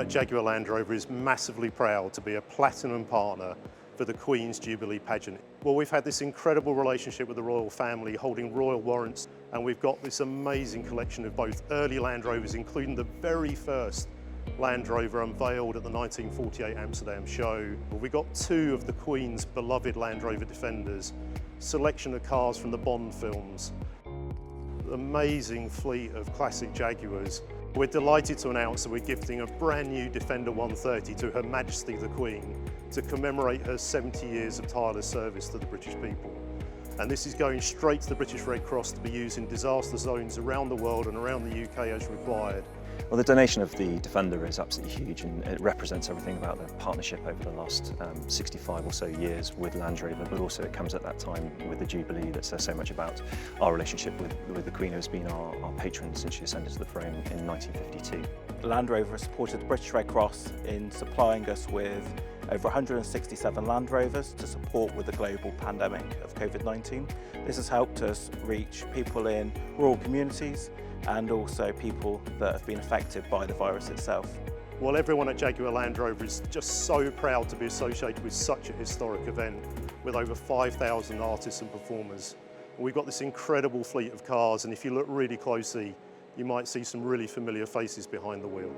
at Jaguar Land Rover is massively proud to be a platinum partner for the Queen's Jubilee pageant. Well, we've had this incredible relationship with the royal family, holding royal warrants, and we've got this amazing collection of both early Land Rovers, including the very first Land Rover unveiled at the 1948 Amsterdam show. We got two of the Queen's beloved Land Rover Defenders, selection of cars from the Bond films, amazing fleet of classic Jaguars. We're delighted to announce that we're gifting a brand new Defender 130 to Her Majesty the Queen to commemorate her 70 years of tireless service to the British people. And this is going straight to the British Red Cross to be used in disaster zones around the world and around the UK as required. Well, the donation of the Defender is absolutely huge, and it represents everything about the partnership over the last 65 or so years with Land Rover, but also it comes at that time with the Jubilee that says so much about our relationship with the Queen, who has been our patron since she ascended to the throne in 1952. Land Rover has supported the British Red Cross in supplying us with over 167 Land Rovers to support with the global pandemic of COVID-19. This has helped us reach people in rural communities and also people that have been affected by the virus itself. Well, everyone at Jaguar Land Rover is just so proud to be associated with such a historic event with over 5,000 artists and performers. We've got this incredible fleet of cars, and if you look really closely, you might see some really familiar faces behind the wheel.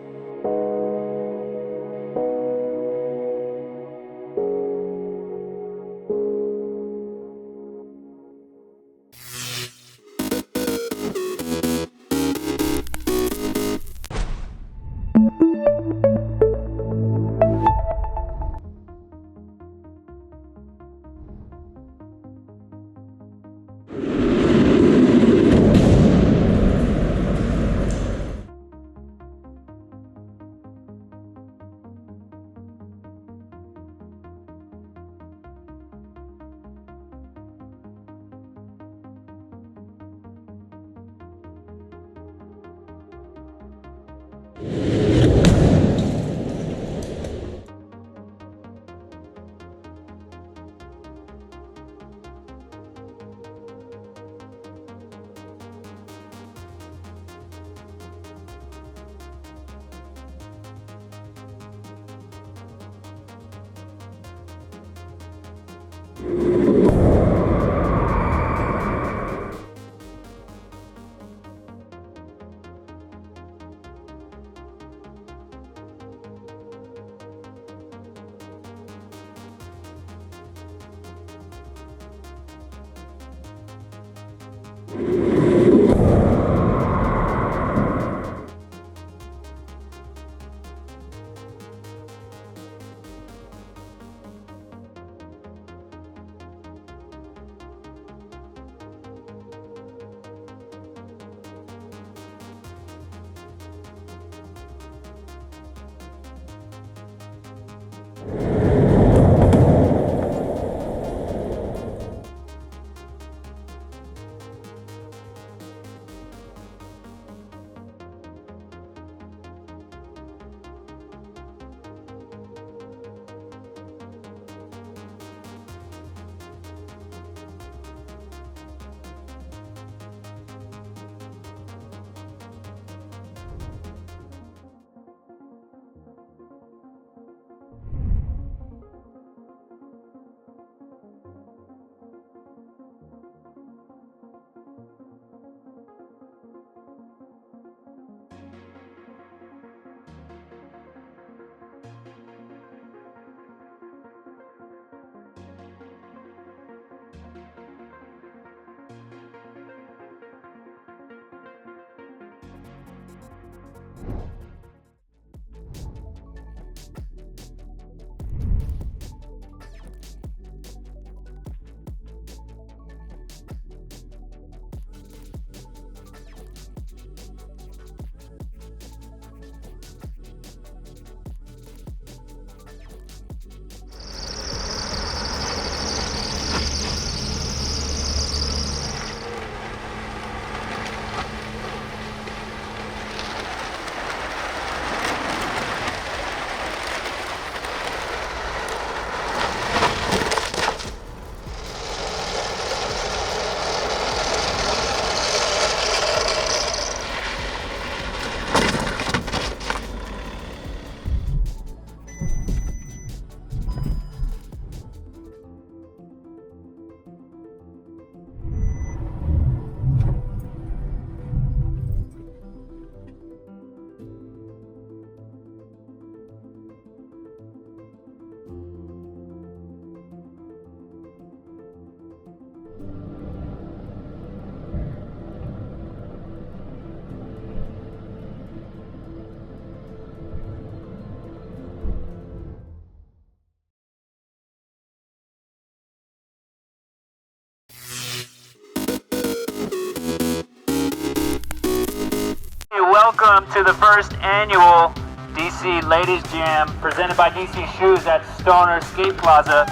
welcome to the first annual DC Ladies Jam presented by DC Shoes at Stoner Skate Plaza.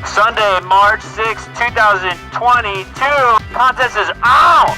Sunday, March 6, 2022. Contest is out!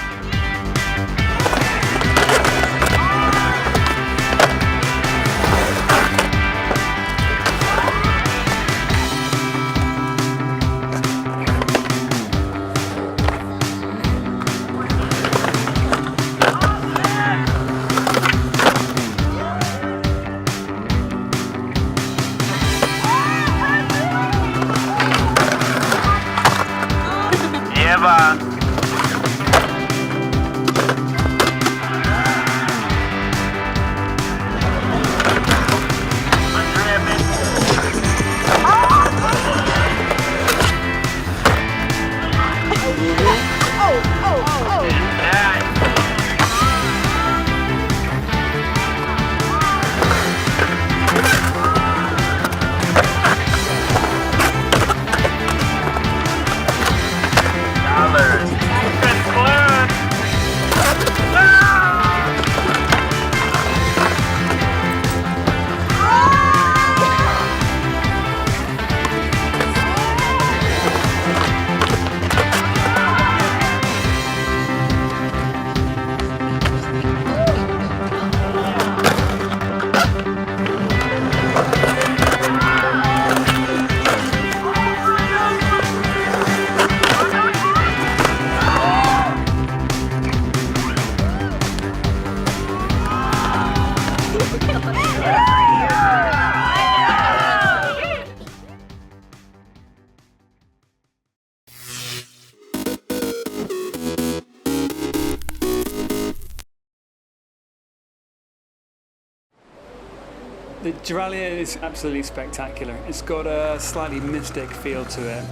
The Jiralia is absolutely spectacular. It's got a slightly mystic feel to it.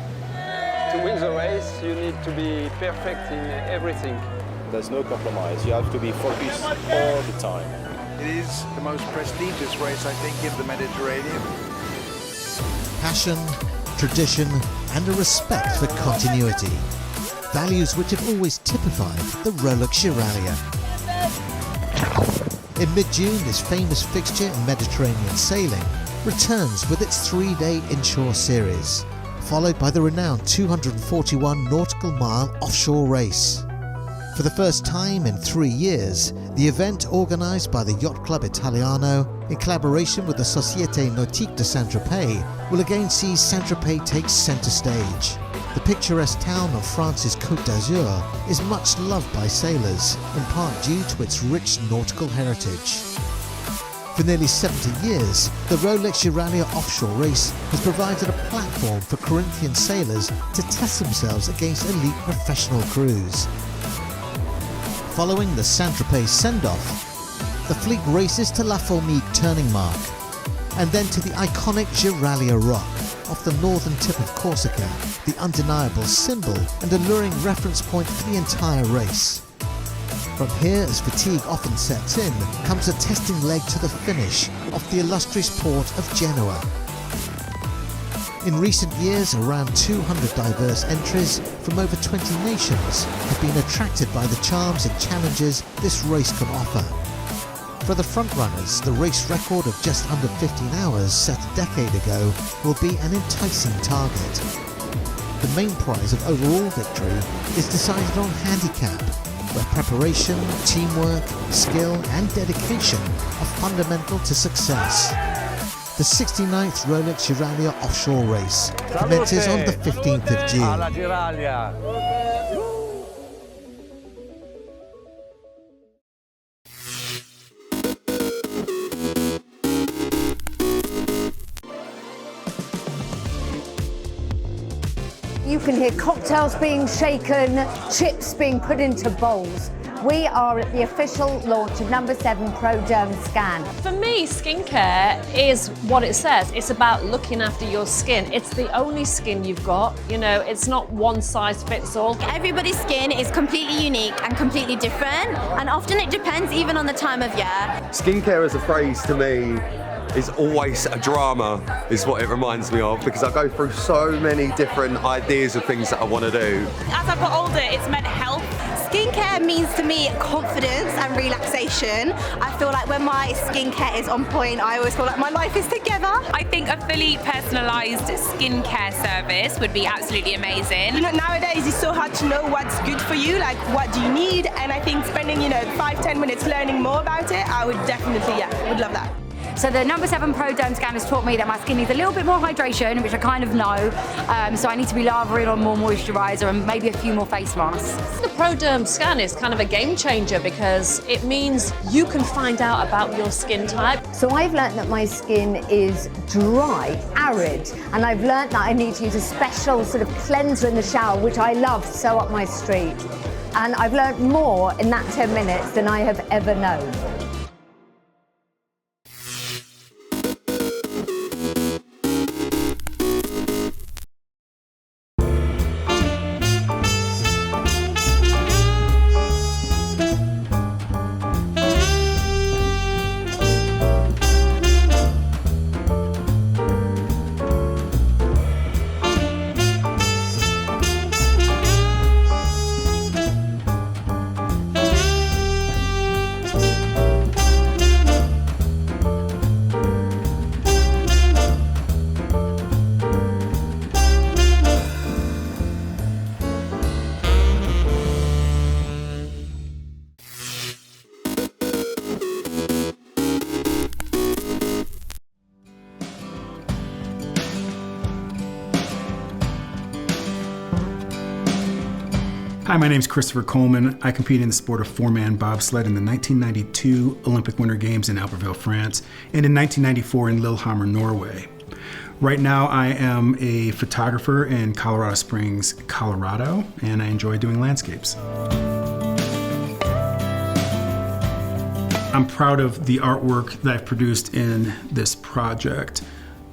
To win the race, you need to be perfect in everything. There's no compromise. You have to be focused all the time. It is the most prestigious race, I think, in the Mediterranean. Passion, tradition, and a respect for continuity. Values which have always typified the Rolex Jiralia. In mid-June, this famous fixture in Mediterranean sailing returns with its 3-day inshore series, followed by the renowned 241 nautical mile offshore race. For the first time in 3 years, the event, organised by the Yacht Club Italiano in collaboration with the Société Nautique de Saint-Tropez, will again see Saint-Tropez take centre stage. The picturesque town of France's Côte d'Azur is much loved by sailors, in part due to its rich nautical heritage. For nearly 70 years, the Rolex Jiralia offshore race has provided a platform for Corinthian sailors to test themselves against elite professional crews. Following the Saint-Tropez send-off, the fleet races to La Formique turning mark, and then to the iconic Jiralia Rock off the northern tip of Corsica, the undeniable symbol and alluring reference point for the entire race. From here, as fatigue often sets in, comes a testing leg to the finish off the illustrious port of Genoa. In recent years, around 200 diverse entries from over 20 nations have been attracted by the charms and challenges this race can offer. For the frontrunners, the race record of just under 15 hours set a decade ago will be an enticing target. The main prize of overall victory is decided on handicap, where preparation, teamwork, skill and dedication are fundamental to success. The 69th Rolex Jiralia offshore race commences on the 15th of June. You can hear cocktails being shaken, chips being put into bowls. We are at the official launch of No. 7 Pro Derm Scan. For me, skincare is what it says. It's about looking after your skin. It's the only skin you've got. You know, it's not one size fits all. Everybody's skin is completely unique and completely different, and often it depends even on the time of year. Skincare as a phrase to me is always a drama, is what it reminds me of, because I go through so many different ideas of things that I want to do. As I've got older, it's meant health. Skincare means to me confidence and relaxation. I feel like when my skincare is on point, I always feel like my life is together. I think a fully personalised skincare service would be absolutely amazing. Nowadays it's so hard to know what's good for you, like what do you need, and I think spending 5-10 minutes learning more about it, I would definitely, would love that. So the number 7 Pro Derm Scan has taught me that my skin needs a little bit more hydration, which I kind of know. So I need to be lathering on more moisturiser and maybe a few more face masks. The Pro Derm Scan is kind of a game changer because it means you can find out about your skin type. So I've learnt that my skin is dry, arid, and I've learnt that I need to use a special sort of cleanser in the shower, which I love so up my street. And I've learnt more in that 10 minutes than I have ever known. Hi, my name is Christopher Coleman. I competed in the sport of 4-man bobsled in the 1992 Olympic Winter Games in Albertville, France, and in 1994 in Lillehammer, Norway. Right now, I am a photographer in Colorado Springs, Colorado, and I enjoy doing landscapes. I'm proud of the artwork that I've produced in this project.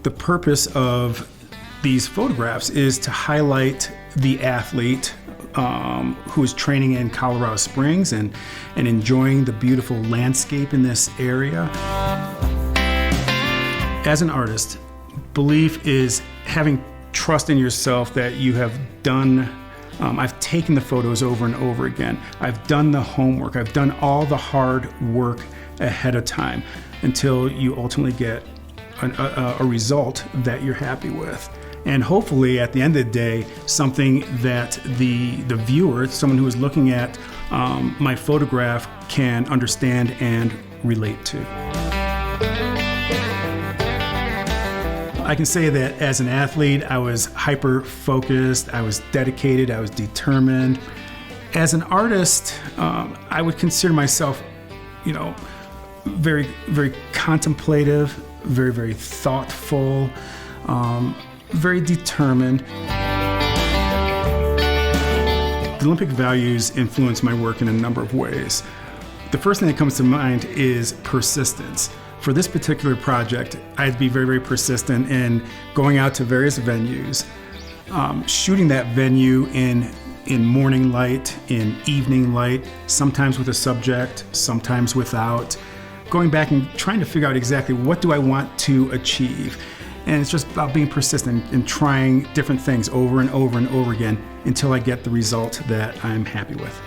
The purpose of these photographs is to highlight the athlete who is training in Colorado Springs and enjoying the beautiful landscape in this area. As an artist, belief is having trust in yourself that you have done. I've taken the photos over and over again. I've done the homework. I've done all the hard work ahead of time until you ultimately get a result that you're happy with. And hopefully at the end of the day, something that the viewer, someone who is looking at my photograph, can understand and relate to. I can say that as an athlete, I was hyper-focused, I was dedicated, I was determined. As an artist, I would consider myself, very, very contemplative, very, very thoughtful, very determined. The Olympic values influence my work in a number of ways. The first thing that comes to mind is persistence. For this particular project, I had to be very, very persistent in going out to various venues, shooting that venue in morning light, in evening light, sometimes with a subject, sometimes without, going back and trying to figure out exactly what do I want to achieve. And it's just about being persistent and trying different things over and over and over again until I get the result that I'm happy with.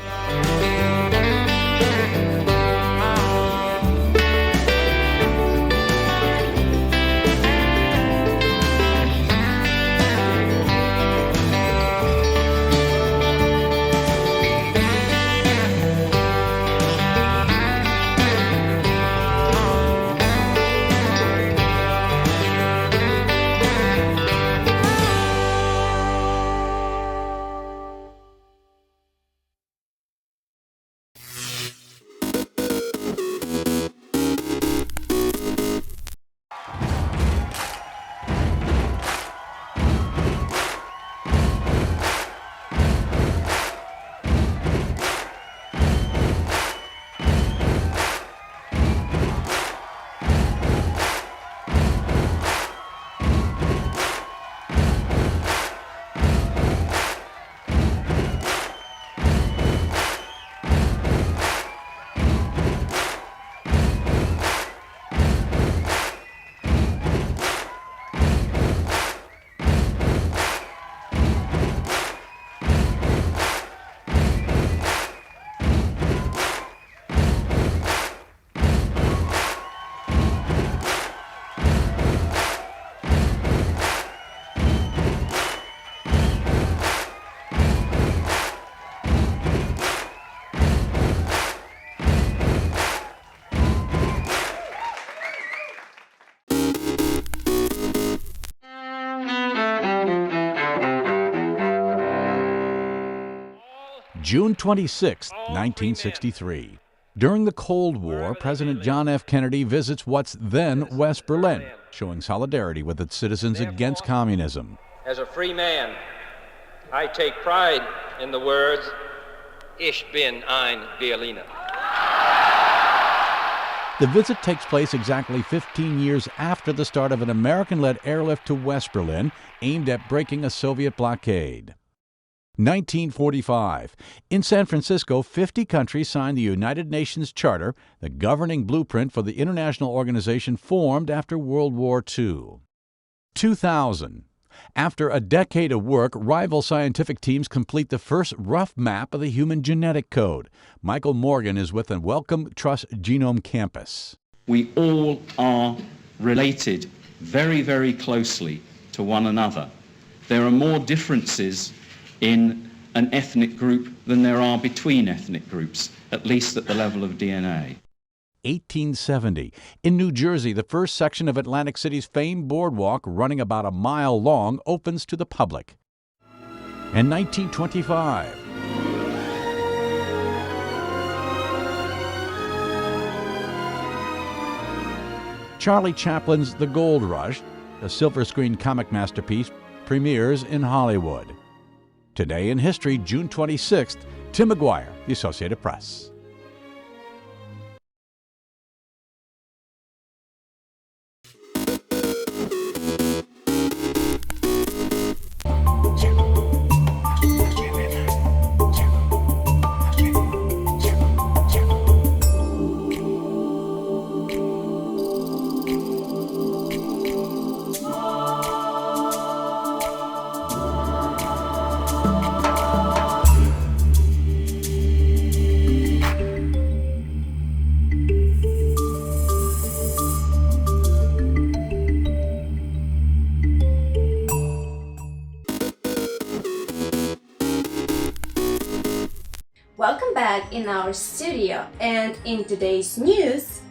June 26, 1963. During the Cold War, President John F. Kennedy visits what's then West Berlin, showing solidarity with its citizens against communism. As a free man, I take pride in the words, Ich bin ein Berliner. The visit takes place exactly 15 years after the start of an American-led airlift to West Berlin aimed at breaking a Soviet blockade. 1945. In San Francisco, 50 countries signed the United Nations Charter, the governing blueprint for the international organization formed after World War II. 2000. After a decade of work, rival scientific teams complete the first rough map of the human genetic code. Michael Morgan is with the Wellcome Trust Genome Campus. We all are related very, very closely to one another. There are more differences in an ethnic group than there are between ethnic groups, at least at the level of DNA. 1870. In New Jersey, the first section of Atlantic City's famed boardwalk, running about a mile long, opens to the public. And 1925. Charlie Chaplin's The Gold Rush, a silver screen comic masterpiece, premieres in Hollywood. Today in History, June 26th, Tim McGuire, The Associated Press. Welcome back in our studio, and in today's news,